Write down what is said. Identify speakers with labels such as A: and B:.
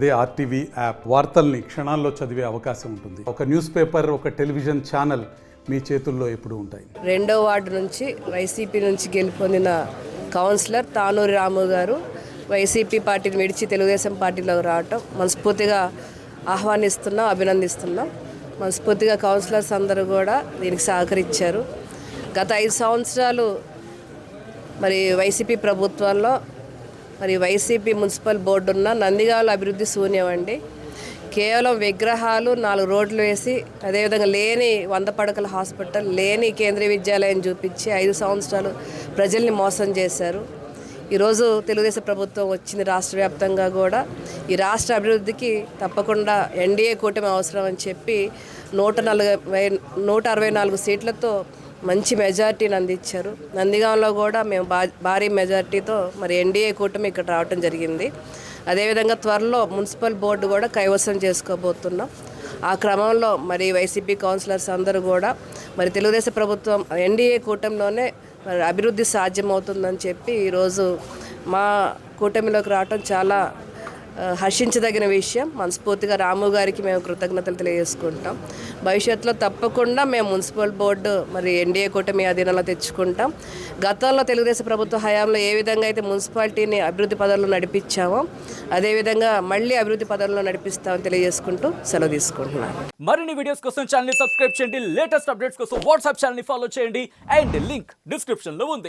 A: అదే RTV app వార్తల్ని క్షణాల్లో చదివే అవకాశం ఉంటుంది. ఒక న్యూస్ పేపర్, ఒక టెలివిజన్ ఛానల్ మీ చేతుల్లో ఎప్పుడూ ఉంటాయి.
B: 2వ వార్డు నుంచి వైసీపీ నుంచి గెలుపొందిన కౌన్సిలర్ తానూరి రాము గారు వైసీపీ పార్టీని విడిచి తెలుగుదేశం పార్టీలోకి రావటం మనస్ఫూర్తిగా ఆహ్వానిస్తున్నాం, అభినందిస్తున్నాం. మనస్ఫూర్తిగా కౌన్సిలర్స్ అందరూ కూడా దీనికి సహకరించారు. గత 5 సంవత్సరాలు మరి వైసీపీ ప్రభుత్వంలో మరి వైసీపీ మున్సిపల్ బోర్డు ఉన్న నందిగాల అభివృద్ధి శూన్యం అండి. కేవలం విగ్రహాలు, 4 రోడ్లు వేసి, అదేవిధంగా లేని 100 పడకల హాస్పిటల్, లేని కేంద్రీయ విద్యాలయం చూపించి 5 సంవత్సరాలు ప్రజల్ని మోసం చేశారు. ఈరోజు తెలుగుదేశం ప్రభుత్వం వచ్చింది రాష్ట్ర వ్యాప్తంగా కూడా. ఈ రాష్ట్ర అభివృద్ధికి తప్పకుండా ఎన్డీఏ కూటమి అవసరం అని చెప్పి 164 సీట్లతో మంచి మెజార్టీని అందించారు. నందిగాంలో కూడా మేము భారీ మెజార్టీతో మరి ఎన్డీఏ కూటమి ఇక్కడ రావటం జరిగింది. అదేవిధంగా త్వరలో మున్సిపల్ బోర్డు కూడా కైవసం చేసుకోబోతున్నాం. ఆ క్రమంలో మరి వైసీపీ కౌన్సిలర్స్ అందరూ కూడా మరి తెలుగుదేశం ప్రభుత్వం ఎన్డీఏ కూటమిలోనే మరి అభివృద్ధి సాధ్యమవుతుందని చెప్పి ఈరోజు మా కూటమిలోకి రావటం చాలా హర్షించదగిన విషయం. మనస్ఫూర్తిగా రాము గారికి మేము కృతజ్ఞతలు తెలియజేసుకుంటాం. భవిష్యత్తులో తప్పకుండా మేము మున్సిపల్ బోర్డు మరి ఎన్డీఏ కూటమి అధీనంలో తెచ్చుకుంటాం. గతంలో తెలుగుదేశం ప్రభుత్వ హయాంలో ఏ విధంగా అయితే మున్సిపాలిటీని అభివృద్ధి పదాల్లో నడిపించామో అదేవిధంగా మళ్ళీ అభివృద్ధి పదాల్లో నడిపిస్తామని తెలియజేసుకుంటూ సెలవు తీసుకుంటున్నాను.
C: మరిన్ని వీడియోస్ కోసం ఛానల్ ని సబ్స్క్రైబ్ చేయండి. లేటెస్ట్ అప్డేట్స్ కోసం వాట్సాప్ ఛానల్ ని ఫాలో చేయండి. అండ్ లింక్ డిస్క్రిప్షన్ లో ఉంది.